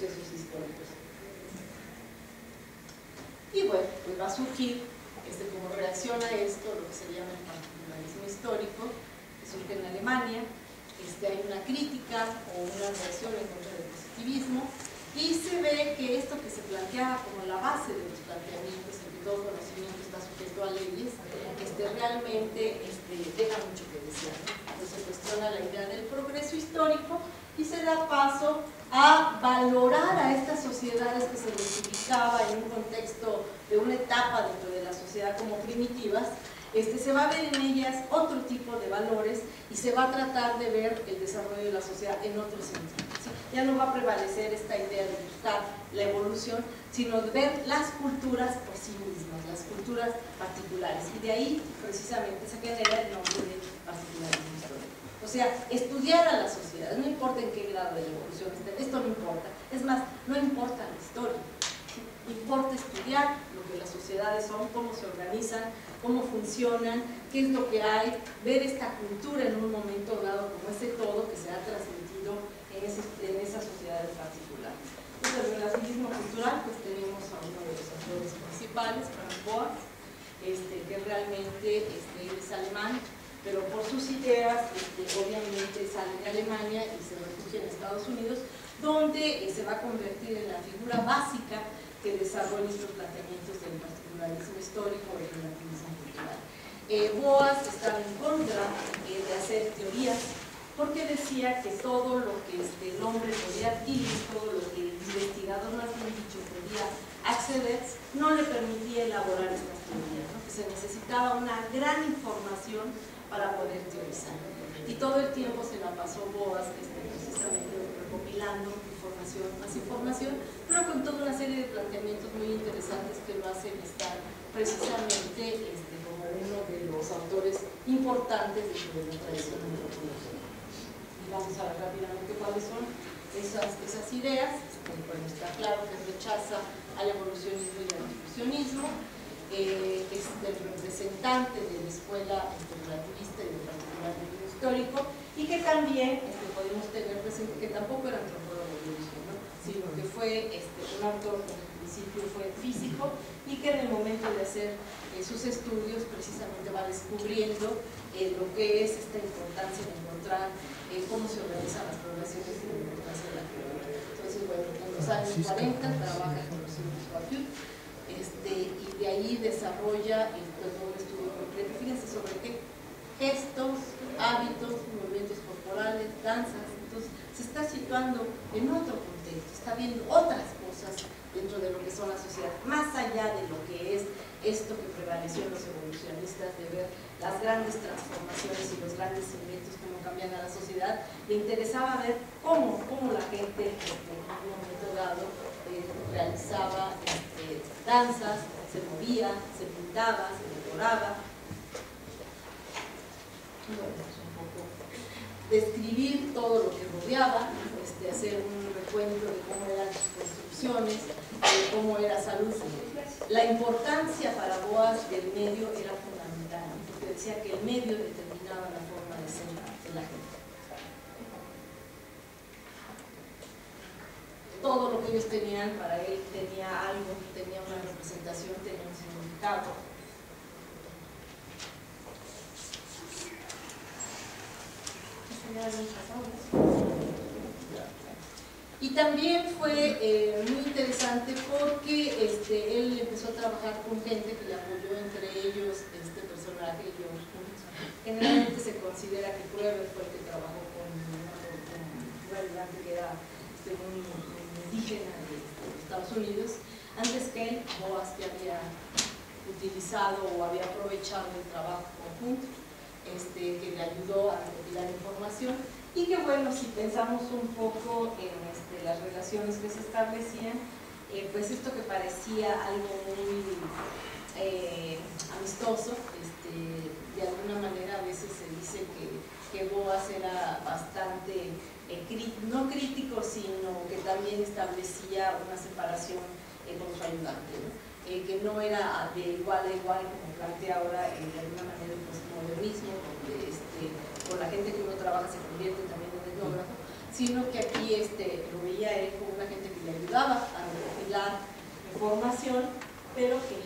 procesos históricos. Y bueno, pues va a surgir, como reacción a esto, lo que se llama el particularismo histórico, que surge en Alemania. Hay una crítica o una reacción en contra del positivismo, y se ve que esto que se planteaba como la base de los planteamientos, en que todo conocimiento está sujeto a leyes, realmente deja mucho que desear, ¿no? Entonces se cuestiona la idea del progreso histórico y se da paso a valorar a estas sociedades que se les ubicaba en un contexto de una etapa dentro de la sociedad como primitivas. Se va a ver en ellas otro tipo de valores y se va a tratar de ver el desarrollo de la sociedad en otro sentido, ¿sí? Ya no va a prevalecer esta idea de buscar la evolución, sino de ver las culturas por sí mismas, las culturas particulares, y de ahí precisamente se genera el nombre de particularismo histórico. O sea, estudiar a la sociedad, no importa en qué grado de la evolución esté, esto no importa, es más, no importa la historia, ¿sí? Importa estudiar lo que las sociedades son, cómo se organizan, cómo funcionan, qué es lo que hay, ver esta cultura en un momento dado como ese todo que se ha transmitido en esas sociedades particulares. Entonces, el relativismo cultural, pues tenemos a uno de los autores principales, Franz Boas, que realmente él es alemán, pero por sus ideas obviamente sale de Alemania y se refugia en Estados Unidos, donde se va a convertir en la figura básica que desarrolla estos planteamientos del particularismo histórico o del relativismo cultural. Boas estaba en contra de hacer teorías, porque decía que todo lo que el hombre podía adquirir, todo lo que el investigador, más bien dicho, podía acceder, no le permitía elaborar estas teorías, ¿no? Que se necesitaba una gran información para poder teorizar. Y todo el tiempo se la pasó Boas precisamente recopilando información, más información, pero con toda una serie de planteamientos muy interesantes que lo hacen estar precisamente como uno de los autores importantes dentro de la tradición antropológica. Y vamos a ver rápidamente cuáles son esas ideas. Bueno, está claro que rechaza al evolucionismo y al difusionismo. Es el representante de la escuela relativista y del particularismo histórico, y que también podemos tener presente que tampoco era antropólogo, ¿no? Sino que fue un autor que en principio fue físico y que en el momento de hacer sus estudios precisamente va descubriendo lo que es esta importancia de encontrar cómo se organizan las poblaciones y la importancia de la geografía. Entonces, bueno, en los años 40 trabaja con los hijos Joaquín, y de ahí desarrolla todo un estudio completo. Fíjense sobre qué: gestos, hábitos, movimientos corporales, danzas. Entonces se está situando en otro contexto, está viendo otras cosas dentro de lo que son las sociedades, más allá de lo que es esto que prevaleció en los evolucionistas, de ver las grandes transformaciones y los grandes inventos, cómo cambian a la sociedad. Le interesaba ver cómo la gente en un momento dado realizaba danzas, se movía, se pintaba, se decoraba. Bueno, es un poco describir todo lo que rodeaba, hacer un recuento de cómo eran sus construcciones, de cómo era salud. La importancia para Boas del medio era fundamental, porque decía que el medio determinaba la forma de ser de la gente. Todo lo que ellos tenían para él tenía algo, tenía una representación, tenía un significado. Y también fue muy interesante porque él empezó a trabajar con gente que le apoyó, entre ellos este personaje, George Kunz. Generalmente se considera que Krueber fue el que trabajó con Rembrandt, que era un indígena de Estados Unidos. Antes que él, Boas que había utilizado o había aprovechado el trabajo conjunto, que le ayudó a recopilar información, y que bueno, si pensamos un poco en las relaciones que se establecían, pues esto que parecía algo muy amistoso, de alguna manera a veces se dice que Boas era bastante no crítico, sino que también establecía una separación con su ayudante, ¿no? Que no era de igual a igual, como plantea ahora de alguna manera el postmodernismo, donde con la gente que uno trabaja se convierte también en etnógrafo, sino que aquí lo veía él como una gente que le ayudaba a recopilar información, pero que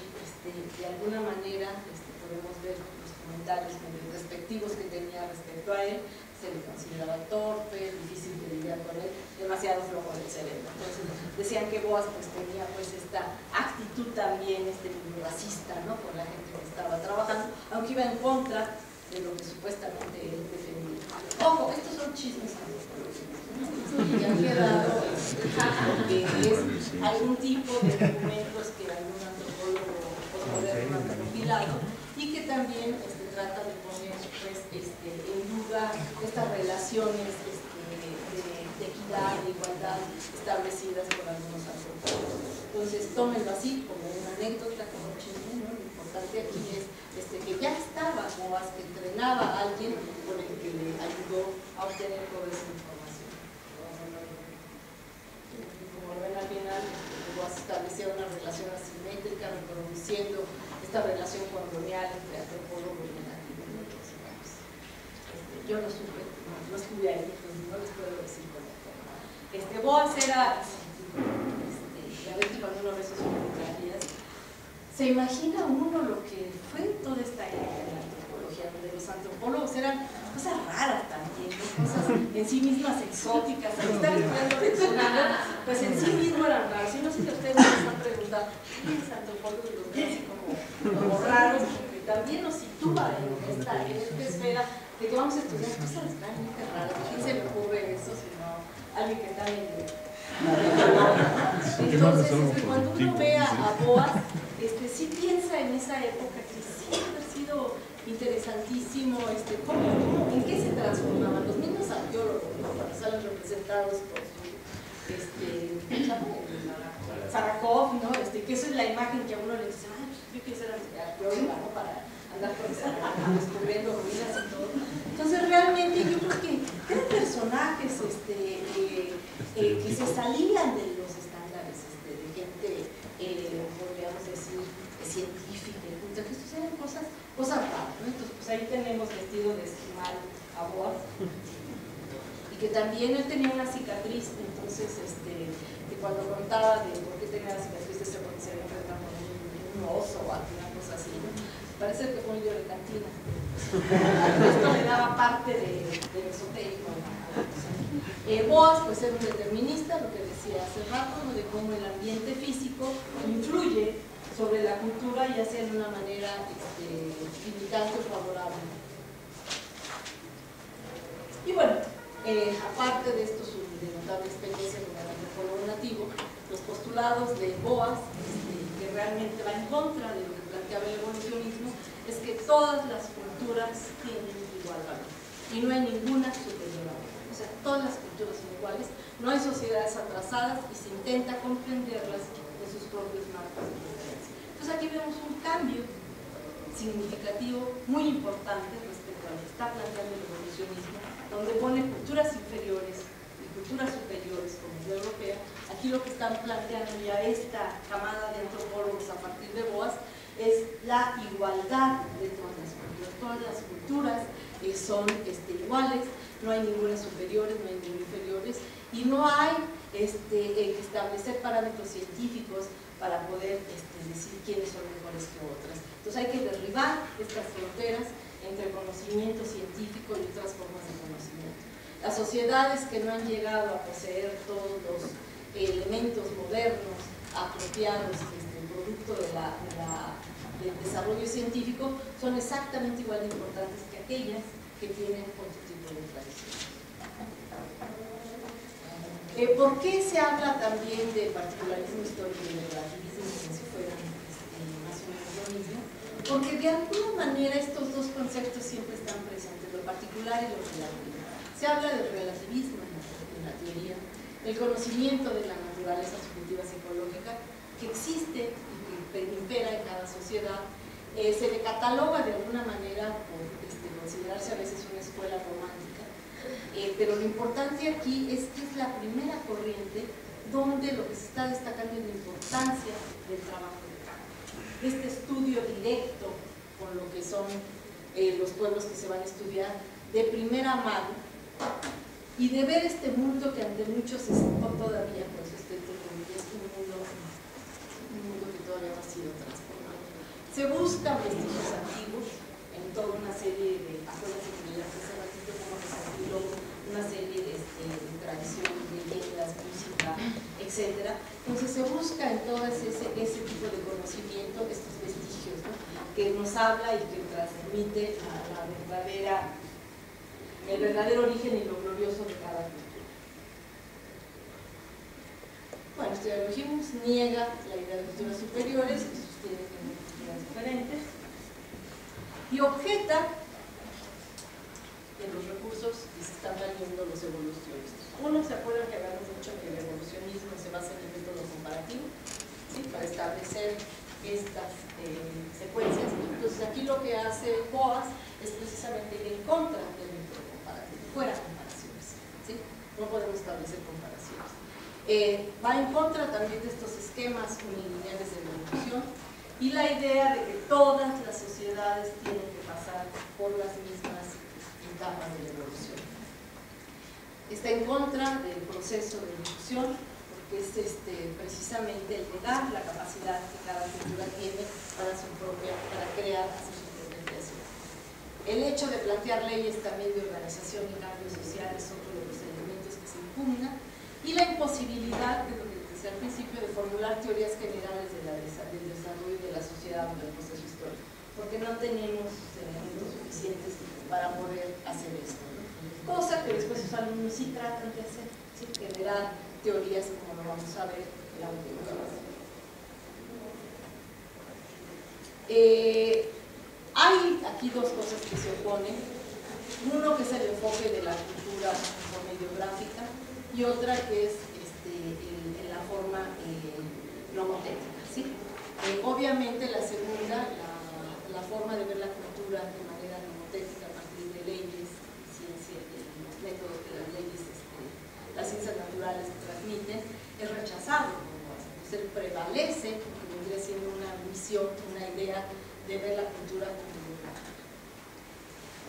de alguna manera podemos ver los comentarios medio despectivos que tenía respecto a él. Se le consideraba torpe, difícil de lidiar con él, demasiado flojo del cerebro. Entonces decían que Boas pues tenía pues esta actitud también racista, ¿no?, con la gente que estaba trabajando, aunque iba en contra de lo que supuestamente él defendía. Ojo, estos son chismes antropológicos, ¿no? Y han quedado que es algún tipo de documentos que algún antropólogo postmoderno ha recopilado y que también trata de poner pues, en duda estas relaciones de equidad, de igualdad establecidas por algunos antropólogos. Entonces, tómenlo así como una anécdota, como un chisme, ¿no? Lo importante aquí es que ya estaba Boas, que entrenaba a alguien con el que le ayudó a obtener toda esa información. Como ven al final, Boas establecía una relación asimétrica, reproduciendo esta relación colonial entre antropólogos y nativos. Yo no supe, no estuve ahí, entonces no les puedo decir cómo. Boas era, a veces cuando uno ve sus fotografías, se imagina uno lo que fue toda esta época de la antropología, donde los antropólogos eran cosas raras también, ¿no? Cosas en sí mismas exóticas. Ahí están estudiando diccionario, pues en sí mismo eran raros. Y no sé si a ustedes les han preguntado, ¿quién es antropólogo? Y los ven así como raros, porque también nos sitúa en esta esfera de que vamos a estudiar cosas realmente raras. ¿A quién se le ocurre eso? Sino alguien que está en entonces, cuando uno ve a Boas, sí piensa en esa época que sí debe haber sido interesantísimo, en qué se transformaban los mismos arqueólogos, ¿no?, cuando salen representados por Zarakov, ¿no? Que eso es la imagen que a uno le dice, ay, yo quiero ser arqueóloga, ¿no?, para andar descubriendo ruinas y todo. Entonces realmente yo creo que eran personajes que se salían de los estándares de gente, podríamos decir, científica. Entonces estos eran cosas raras, ¿no? Entonces pues ahí tenemos vestido de esquimal a Boas, y que también él tenía una cicatriz. Entonces que cuando contaba de por qué tenía la cicatriz, porque se había enfrentado con un oso o alguna cosa así, ¿no? Parece que fue un libro de cantina. Esto le daba parte del esotérico. Boas pues era un determinista, lo que decía hace rato, ¿no?, de cómo el ambiente físico influye sobre la cultura, ya sea de una manera limitante o favorable. Y bueno, aparte de esto, su notable experiencia con el antropólogo nativo, los postulados de Boas, que realmente va en contra de lo que planteaba el evolucionismo, es que todas las culturas tienen igual valor y no hay ninguna superior a otra. O sea, todas las culturas son iguales, no hay sociedades atrasadas y se intenta comprenderlas en sus propios marcos de referencia. Entonces aquí vemos un cambio significativo, muy importante respecto a lo que está planteando el evolucionismo, donde pone culturas inferiores y culturas superiores como la europea. Aquí lo que están planteando ya esta camada de antropólogos a partir de Boas es la igualdad de todas las culturas. Todas las culturas son iguales, no hay ninguna superiores, no hay ninguna inferiores, y no hay que establecer parámetros científicos para poder decir quiénes son mejores que otras. Entonces hay que derribar estas fronteras entre conocimiento científico y otras formas de conocimiento. Las sociedades que no han llegado a poseer todos los elementos modernos apropiados producto del desarrollo científico son exactamente igual de importantes que aquellas que tienen otro tipo de tradición. ¿Por qué se habla también de particularismo histórico y de relativismo, como si fueran más o menos lo mismo? Porque de alguna manera estos dos conceptos siempre están presentes, lo particular y lo relativo. Se habla del relativismo en la teoría, el conocimiento de la naturaleza subjetiva psicológica que existe y que impera en cada sociedad. Se le cataloga de alguna manera por considerarse a veces una escuela romántica, pero lo importante aquí es que es la primera corriente donde lo que se está destacando es la importancia del trabajo de campo, este estudio directo con lo que son los pueblos que se van a estudiar de primera mano, y de ver este mundo que ante muchos es todavía, por eso estoy entre comillas, Se buscan vestigios antiguos en toda una serie de, acuérdense que ya hace ratito como desarrolló una serie de tradiciones, leyendas, música, etc. Entonces se busca en todo ese tipo de conocimiento estos vestigios, ¿no?, que nos habla y que transmite el verdadero origen y lo glorioso de cada cultura. Bueno, Historia niega la idea de culturas superiores y sostiene que hay culturas diferentes, y objeta de los recursos que se están valiendo los evolucionistas. Uno, se acuerdan que hablamos mucho que el evolucionismo se basa en el método comparativo, ¿sí?, para establecer estas secuencias. Entonces aquí lo que hace Boas es precisamente ir en contra del método comparativo, fuera comparaciones, ¿sí? No podemos establecer comparaciones. Va en contra también de estos esquemas unilineales de la evolución y la idea de que todas las sociedades tienen que pasar por las mismas etapas de la evolución. Está en contra del proceso de evolución, porque es precisamente el de dar la capacidad que cada cultura tiene para crear su propia creación. El hecho de plantear leyes también de organización y cambio social es otro de los elementos que se impugna, y la imposibilidad, que es lo que decía al principio, de formular teorías generales del desarrollo de la sociedad o del proceso histórico, porque no tenemos elementos suficientes para poder hacer esto, ¿no? Cosa que después los alumnos sí tratan de hacer, ¿sí?, generar teorías, como lo vamos a ver en la última clase. Hay aquí dos cosas que se oponen. Uno, que es el enfoque de la cultura mediográfica, y otra que es en la forma nomotécnica, ¿sí? Obviamente la segunda, la forma de ver la cultura de manera nomotécnica a partir de leyes, ciencia, los métodos que las leyes, las ciencias naturales transmiten, es rechazado. Entonces prevalece, porque vendría siendo una visión, una idea de ver la cultura como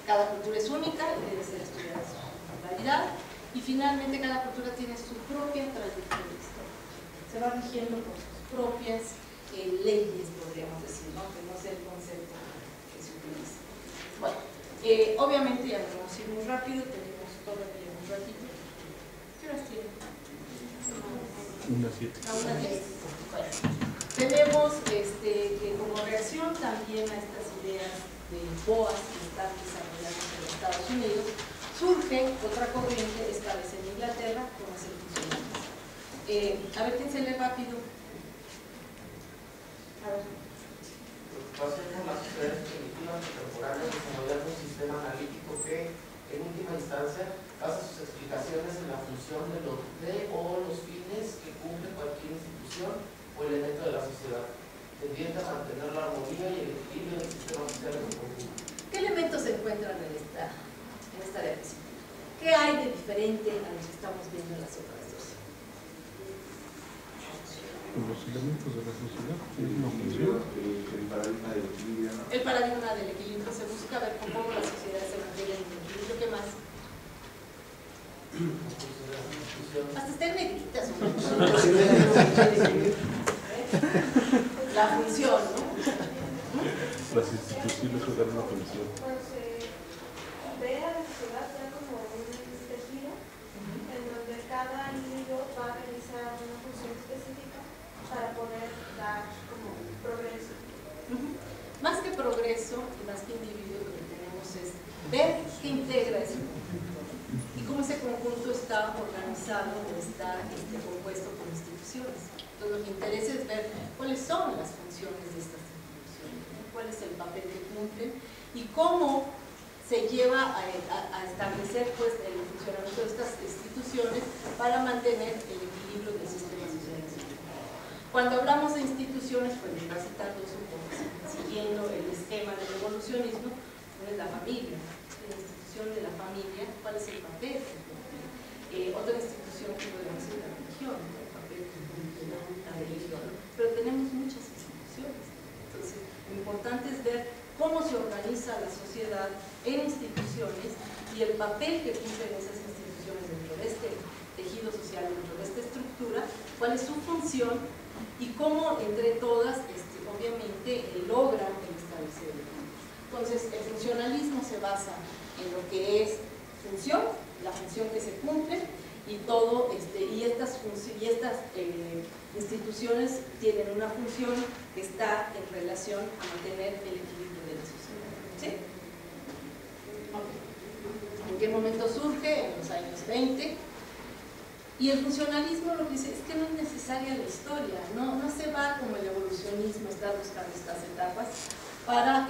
cada cultura es única y debe ser estudiada en su totalidad, y finalmente cada cultura tiene su propia trayectoria histórica, se va rigiendo por sus propias leyes, podríamos decir, ¿no?, que no es el concepto que se utiliza. Bueno, obviamente ya nos vamos a ir muy rápido, tenemos todavía un ratito. ¿Qué horas tiene? Una 7. Una 10. Bueno, tenemos que como reacción también a estas ideas de Boas que están desarrollando en los Estados Unidos, surge otra corriente, esta vez en Inglaterra, como es el funcionalismo. A ver, ¿quién se lee rápido? A ver. Preocupación por las sociedades primitivas contemporáneas desarrollando un sistema analítico que, en última instancia, basa sus explicaciones en la función de los fines que cumple cualquier institución o elemento de la sociedad, tendiente a mantener la armonía y el equilibrio del sistema social en su conjunto. ¿Qué elementos se encuentran en esta diapositiva? ¿Qué hay de diferente a lo que estamos viendo en las otras dos? Los elementos de la sociedad tienen una función. El paradigma del equilibrio, ¿no? El paradigma del equilibrio, se busca ver cómo las sociedades se mantienen en equilibrio. ¿Qué más? Hasta están negritas. La función, ¿no? Las instituciones juegan una función. Pues ve a la sociedad ya como un tejido en donde cada individuo va a realizar una función específica para poder dar como progreso. Más que progreso y más que individuo, lo que tenemos es ver qué integra ese conjunto y cómo ese conjunto está organizado o está compuesto por instituciones. Entonces lo que interesa es ver cuáles son las funciones de estas instituciones, ¿no? Cuál es el papel que cumplen y cómo se lleva a establecer pues, el funcionamiento de estas instituciones para mantener el equilibrio del sistema social. Cuando hablamos de instituciones, pues les voy a citar dos un poco, siguiendo el esquema del evolucionismo, uno es la familia, la institución de la familia, ¿cuál es el papel que cumple? Otra institución que podemos decir la religión, ¿no? El papel que cumple la religión, pero tenemos muchas instituciones, entonces lo importante es ver cómo se organiza la sociedad en instituciones y el papel que cumplen esas instituciones dentro de este tejido social, dentro de esta estructura, cuál es su función y cómo entre todas obviamente logran el establecer el fin. Entonces, el funcionalismo se basa en lo que es función, la función que se cumple, y todo y estas instituciones tienen una función que está en relación a mantener el equilibrio de la sociedad. ¿Sí? Okay. ¿En qué momento surge? En los años 20. Y el funcionalismo lo que dice es que no es necesaria la historia, no se va como el evolucionismo, está buscando estas etapas para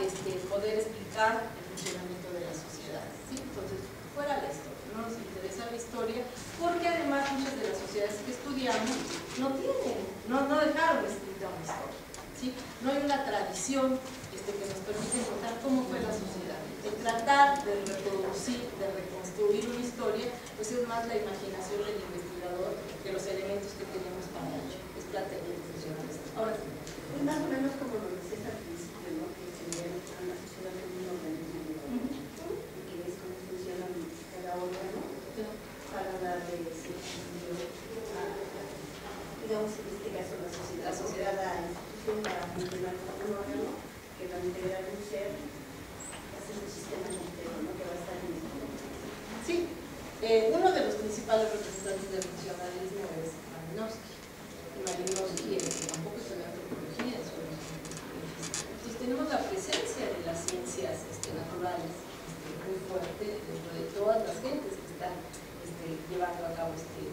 poder explicar el funcionamiento de la sociedad. ¿Sí? Entonces, fuera la historia, no nos interesa la historia, porque además muchas de las sociedades que estudiamos no dejaron escrita una historia. ¿Sí? No hay una tradición que nos permite contar cómo fue la sociedad. El tratar de reproducir, de reconstruir una historia, pues es más la imaginación del investigador que los elementos que tenemos para ello. Es planteamiento funcionalista. Ahora sí. Es más o menos como lo decías al principio, ¿no? Que sería una sociedad de un organismo y que es cómo funciona cada órgano para darle sentido a, digamos, en este caso, la sociedad, la institución para funcionar como un órgano que va a integrar un ser, hace un sistema entero, ¿no? Que va a estar en el mundo. Sí, uno de los principales representantes del funcionalismo es Malinowski. Malinowski tampoco estudió antropología, entonces tenemos la presencia de las ciencias naturales muy fuerte dentro de todas las gentes que están llevando a cabo este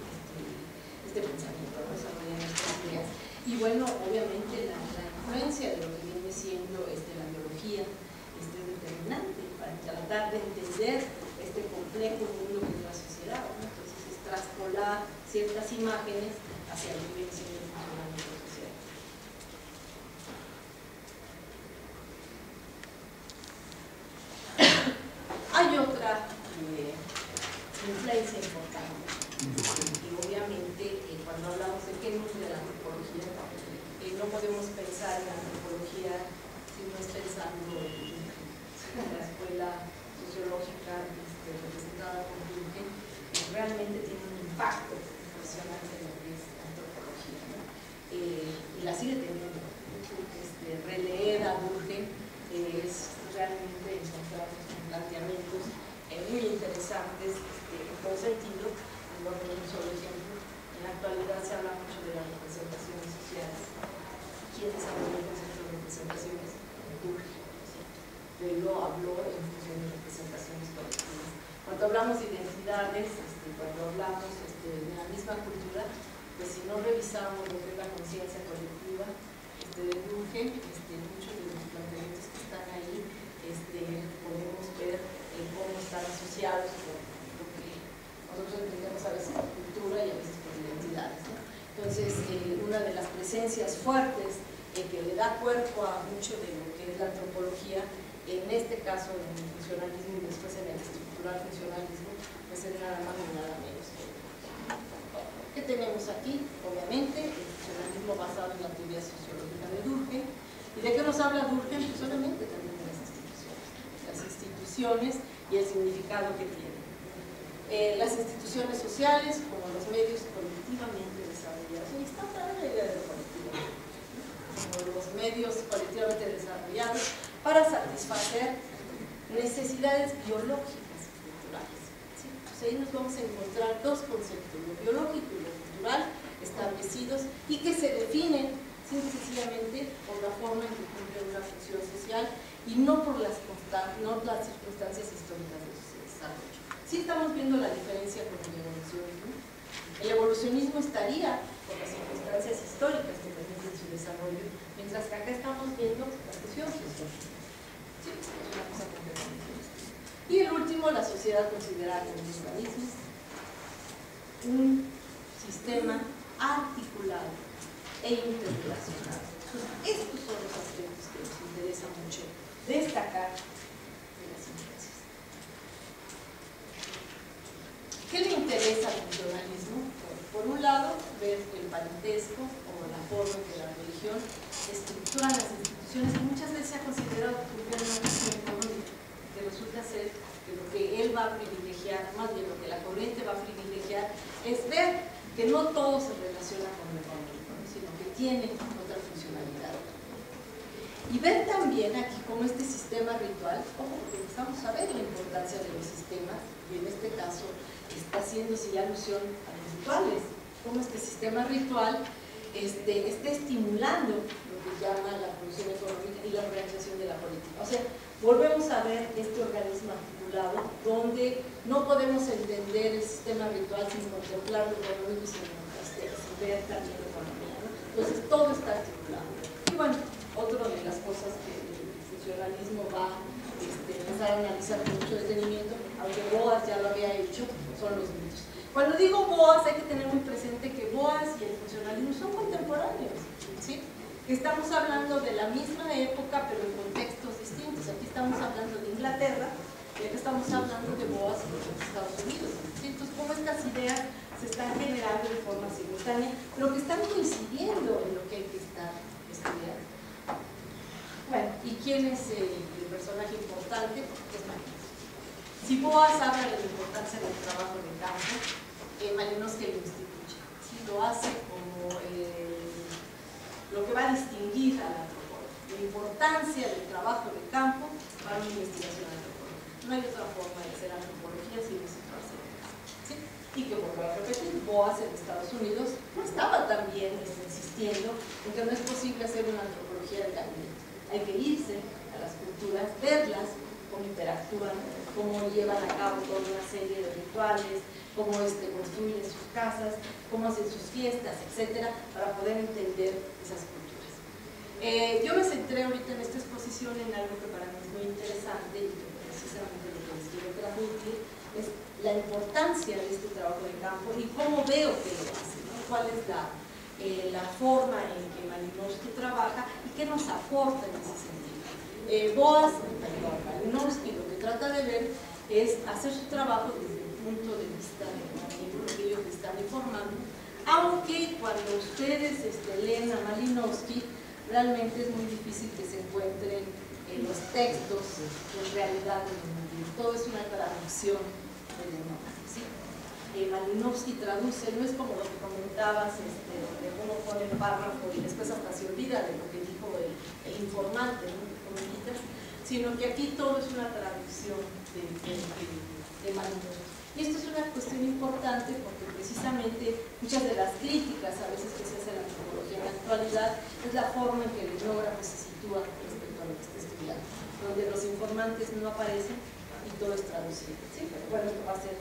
pensamiento, ¿no? Desarrollando estas ideas. Y bueno, obviamente la influencia de lo que viene siendo la biología es determinante para tratar de entender este complejo mundo que es la sociedad, ¿no? Entonces es traspolar ciertas imágenes hacia lo que viene siendo el funcionamiento social. Hay otra influencia importante, y obviamente cuando hablamos de qué nutre la antropología, no podemos pensar en la antropología si no es pensando en la escuela sociológica representada por Durkheim, que realmente tiene un impacto impresionante en lo que es la antropología, ¿no? Y la sigue teniendo. Releer a Durkheim es realmente encontrar planteamientos muy interesantes en todo sentido. Un solo ejemplo, en la actualidad se habla mucho de las representaciones sociales. ¿Quién desarrolló el concepto de representaciones? Durkheim. Él lo habló en función de representaciones colectivas. Cuando hablamos de identidades, cuando hablamos de la misma cultura, pues si no revisamos lo que es la conciencia colectiva de Durkheim, muchos de los planteamientos que están ahí podemos ver cómo están asociados con lo que nosotros entendemos a veces por cultura y a veces por identidades, ¿no? Entonces, una de las presencias fuertes que le da cuerpo a mucho de lo que es la antropología, en este caso en el funcionalismo y después en el estructural funcionalismo, pues es nada más ni nada menos. ¿Qué tenemos aquí? Obviamente, el funcionalismo basado en la teoría sociológica de Durkheim. ¿Y de qué nos habla Durkheim? Pues solamente también de las instituciones y el significado que tienen. Las instituciones sociales, como los medios colectivamente desarrollados, y está clara la idea de colectivo, como los medios colectivamente desarrollados para satisfacer necesidades biológicas y culturales. ¿Sí? Pues ahí nos vamos a encontrar dos conceptos, lo biológico y lo cultural, establecidos y que se definen simple y sencillamente por la forma en que cumplen una función social y no por las circunstancias históricas de su desarrollo. Sí estamos viendo la diferencia con el evolucionismo. El evolucionismo estaría por las circunstancias históricas que permiten su desarrollo, mientras que acá estamos viendo las cuestiones sociológicas. Sí, es una cosa completamente distinta. Y el último, la sociedad considerada como un organismo, un sistema articulado e interrelacionado. Entonces, estos son los aspectos que nos interesa mucho destacar de las ciencias. ¿Qué le interesa al funcionalismo? Por un lado, ver el parentesco o la forma en que la religión estructura las instituciones, que muchas veces se ha considerado que cumplen una función económica, que resulta ser que lo que él va a privilegiar, más bien lo que la corriente va a privilegiar, es ver que no todo se relaciona con lo económico, sino que tiene otra funcionalidad. Y ver también aquí cómo este sistema ritual, porque empezamos a ver la importancia de los sistemas, y en este caso está haciéndose ya alusión a los rituales, cómo este sistema ritual está estimulando lo que llama la producción económica y la organización de la política. O sea, volvemos a ver este organismo articulado donde no podemos entender el sistema ritual sin contemplar lo económico y sin ver también la economía, ¿no? Entonces todo está articulado. Y bueno, otra de las cosas que el funcionalismo va a empezar a analizar con mucho detenimiento, aunque Boas ya lo había hecho, son los mitos. Cuando digo Boas hay que tener muy presente que Boas y el funcionalismo son contemporáneos, ¿sí? Estamos hablando de la misma época pero en contextos distintos. Aquí estamos hablando de Inglaterra y aquí estamos hablando de Boas en los Estados Unidos, ¿sí? Entonces, cómo estas ideas se están generando de forma simultánea, pero que están coincidiendo en lo que hay que estar estudiando. Bueno, ¿y quién es el personaje importante? Es Malinowski. Si Boas habla de la importancia del trabajo de campo, Malinowski lo instituye. ¿Sí? Lo hace como lo que va a distinguir a la antropología, la importancia del trabajo de campo para una investigación antropológica. No hay otra forma de hacer antropología sin situarse en el campo. ¿Sí? Y que, vuelvo a repetir, Boas en Estados Unidos estaba también insistiendo en que no es posible hacer una antropología del alimento. Hay que irse a las culturas, verlas, cómo interactúan, cómo llevan a cabo toda una serie de rituales, cómo construyen sus casas, cómo hacen sus fiestas, etcétera, para poder entender esas culturas. Yo me centré ahorita en esta exposición en algo que para mí es muy interesante y que precisamente lo que les quiero transmitir es la importancia de este trabajo de campo y cómo veo que lo hace, ¿no? Cuál es la forma en que Malinowski trabaja y qué nos aporta en ese sentido. Malinowski lo que trata de ver es hacer su trabajo desde el punto de vista de lo que ellos están informando, aunque cuando ustedes leen a Malinowski realmente es muy difícil que se encuentren los textos en realidad en el mundo. Todo es una traducción del lenguaje, ¿sí? Malinowski traduce, no es como lo que comentabas, de cómo pone el párrafo y después hasta se olvida de lo que dijo el informante, ¿no? Sino que aquí todo es una traducción de Malinowski. Y esto es una cuestión importante porque precisamente muchas de las críticas a veces que se hace a la antropología en la actualidad es la forma en que el etnógrafo se sitúa respecto a lo que está estudiando, donde los informantes no aparecen y todo es traducido, ¿sí? Pero bueno, esto va a ser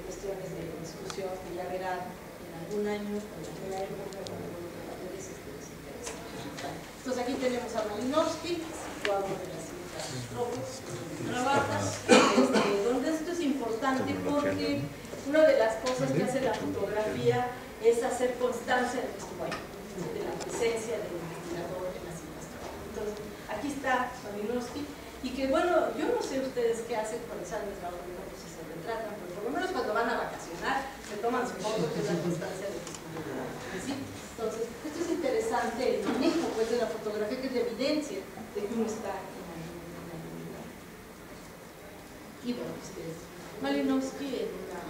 cuestiones de discusión que ya verán en algún año, en alguna época, cuando les interesa. Entonces aquí tenemos a Malinowski, situado en las Islas Lobos, trabaja, donde esto es importante porque una de las cosas que hace la fotografía es hacer constancia del testimonio, de la presencia del investigador en las Islas Lobos. Entonces aquí está Malinowski y que bueno, yo no sé ustedes qué hacen cuando salen de trabajo, si se retratan, pero por lo menos cuando van a vacacionar se toman su foto, que es la constancia del testimonio. ¿Sí? Entonces, esto es interesante, el manejo pues, de la fotografía, que es la evidencia de que uno está en la lugar. Y bueno, Malinowski en una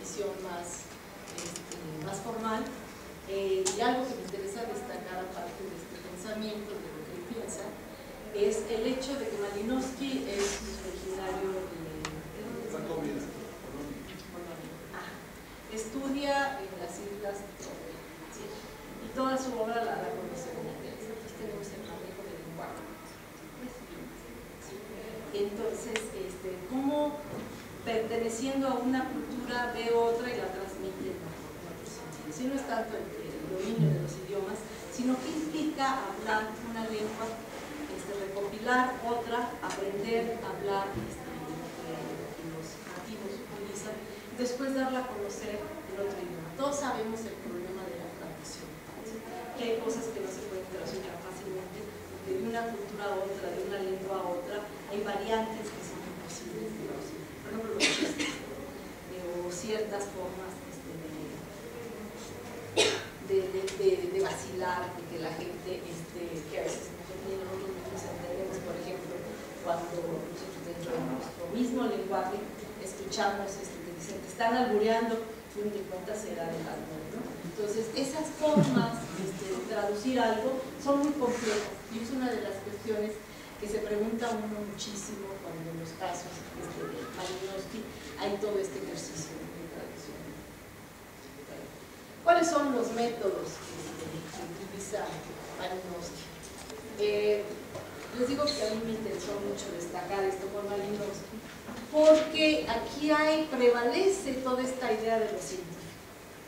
visión más formal, y algo que me interesa destacar aparte de este pensamiento, de lo que él piensa, es el hecho de que Malinowski es originario de Colombia. Estudia en las Islas Lobos, ¿sí? Y toda su obra la conoce como inglés. Entonces tenemos el manejo del lenguaje. ¿Sí? Entonces, como perteneciendo a una cultura ve otra y la transmite en otro sentido. Si no es tanto el dominio de los idiomas, sino que implica hablar una lengua, recopilar otra, aprender a hablar lo que los nativos utilizan, y después darla a conocer en otro idioma. Todos sabemos el problema de la traducción, ¿sí? Que hay cosas que no se pueden traducir tan fácilmente, de una cultura a otra, de una lengua a otra, hay variantes que son imposibles de traducir. Por ejemplo, los chistes, o ciertas formas de vacilar, de que la gente, que a veces nosotros mismos entendemos, por ejemplo, cuando nosotros dentro de nuestro mismo lenguaje escuchamos que dicen que están albureando, y un de cuentas será del albur, ¿no? Entonces, esas formas de traducción traducir algo, son muy complejos. Y es una de las cuestiones que se pregunta uno muchísimo cuando en los casos de Malinowski hay todo este ejercicio de traducción. ¿Cuáles son los métodos que utiliza Malinowski? Les digo que a mí me interesó mucho destacar esto con Malinowski, porque aquí prevalece toda esta idea de lo científico.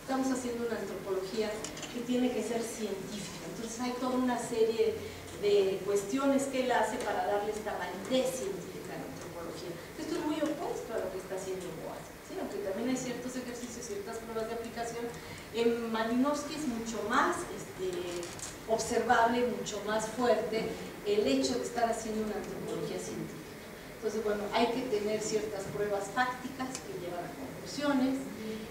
Estamos haciendo una antropología que tiene que ser científica, entonces hay toda una serie de cuestiones que él hace para darle esta validez científica a la antropología. Esto es muy opuesto a lo que está haciendo Boas, ¿sí? Aunque también hay ciertos ejercicios, ciertas pruebas de aplicación. En Malinowski es mucho más observable, mucho más fuerte el hecho de estar haciendo una antropología científica. Entonces, bueno, hay que tener ciertas pruebas fácticas que llevan a conclusiones.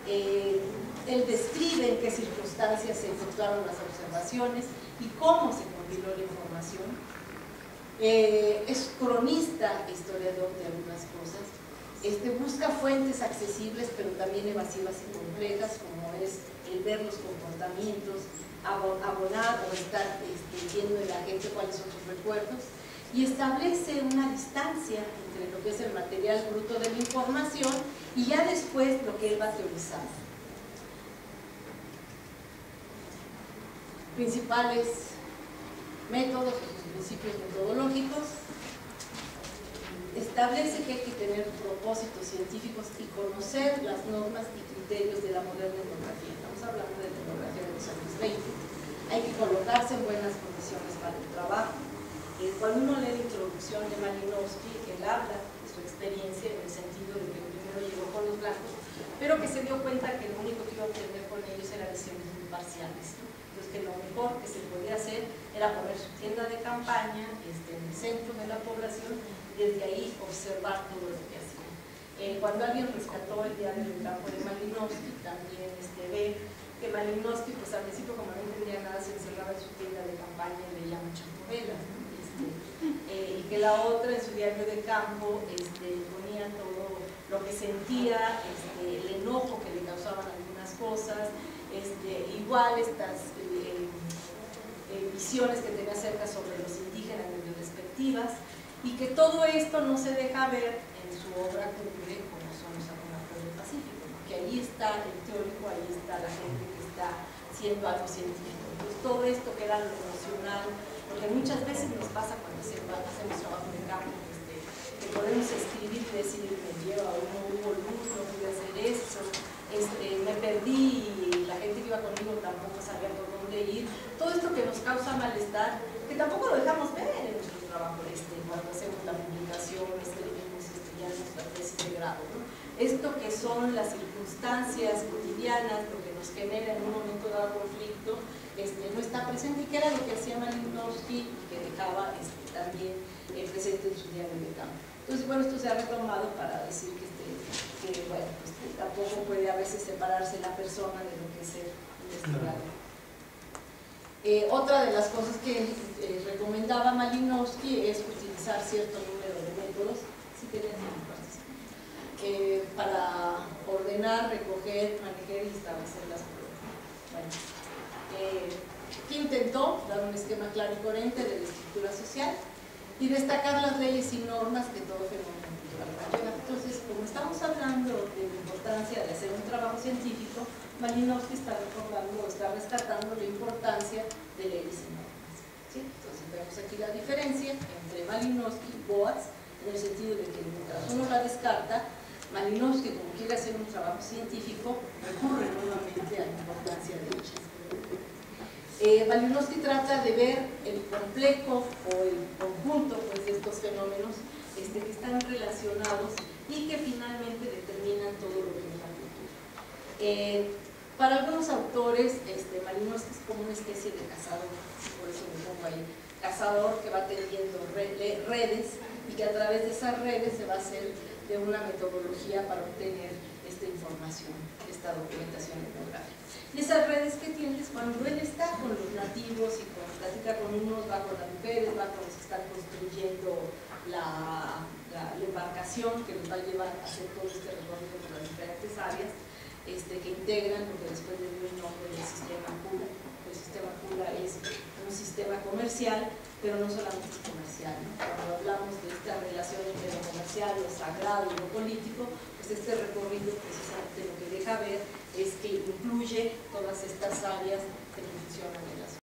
Él describe en qué circunstancias se efectuaron las observaciones y cómo se compiló la información. Es cronista, historiador de algunas cosas. Busca fuentes accesibles, pero también evasivas y complejas, como es el ver los comportamientos, abonar o estar viendo en la gente cuáles son sus recuerdos, y establece una distancia entre lo que es el material bruto de la información y ya después lo que él va teorizando. Principales métodos, sus principios metodológicos. Establece que hay que tener propósitos científicos y conocer las normas y criterios de la moderna etnografía. Estamos hablando de etnografía de los años 20. Hay que colocarse en buenas condiciones para el trabajo. Cuando uno lee la introducción de Malinowski, él habla de su experiencia en el sentido de que primero llegó con los blancos, pero que se dio cuenta que lo único que iba a obtener con ellos era lesiones muy parciales, ¿no? Entonces, que lo mejor que se podía hacer era poner su tienda de campaña en el centro de la población y desde ahí observar todo lo que hacían. Cuando alguien rescató el diario del campo de Malinowski, también ve que Malinowski, pues al principio, como no entendía nada, se encerraba en su tienda de campaña y leía muchas novelas, ¿no? Y que la otra en su diario de campo ponía todo lo que sentía, el enojo que le causaban algunas cosas, igual estas visiones que tenía acerca sobre los indígenas desde perspectivas, y que todo esto no se deja ver en su obra cumbre como son los Aconajos del Pacífico, ¿no? Que ahí está el teórico, ahí está la gente que está haciendo algo científico. Entonces todo esto que era lo emocional, porque muchas veces nos pasa cuando hacemos trabajo de campo, que podemos escribir y decir, me lleva, no hubo luz, no pude hacer esto, me perdí y la gente que iba conmigo tampoco sabía por dónde ir. Todo esto que nos causa malestar, que tampoco lo dejamos ver en nuestro trabajo, cuando hacemos la publicación, escribimos ya nuestra tesis de grado, ¿no? Esto que son las circunstancias cotidianas, lo que nos genera en un momento dado conflicto, no está presente, y que era lo que hacía Malinowski y que dejaba también presente en su diario de campo. Entonces, bueno, esto se ha retomado para decir que bueno, tampoco puede a veces separarse la persona de lo que es el investigador. Otra de las cosas que recomendaba Malinowski es utilizar cierto número de métodos, para ordenar, recoger, manejar y establecer las pruebas. Bueno, que intentó dar un esquema claro y coherente de la estructura social y destacar las leyes y normas que todo fenómeno cultural conlleva. Entonces, como estamos hablando de la importancia de hacer un trabajo científico, Malinowski está recordando o está rescatando la importancia de leyes y normas, ¿sí? Entonces vemos aquí la diferencia entre Malinowski y Boas, en el sentido de que mientras uno la descarta, Malinowski, como quiere hacer un trabajo científico, recurre nuevamente a la importancia de ellas. Malinowski trata de ver el complejo o el conjunto pues, de estos fenómenos que están relacionados y que finalmente determinan todo lo que es la cultura. Para algunos autores, Malinowski es como una especie de cazador, por eso me pongo ahí, cazador que va tendiendo redes y que a través de esas redes se va a hacer de una metodología para obtener esta información, esta documentación etnográfica. Y esas redes que tienes, cuando él está con los nativos y platica con unos, va con las mujeres, va con los que están construyendo la embarcación que los va a llevar a hacer todo este recorrido por las diferentes áreas que integran lo que después le dio el nombre del sistema Kula. El sistema Kula es comercial, pero no solamente es comercial, ¿no? Cuando hablamos de esta relación entre lo comercial, lo sagrado y lo político, pues este recorrido precisamente lo que deja ver es que incluye todas estas áreas que funcionan en la sociedad.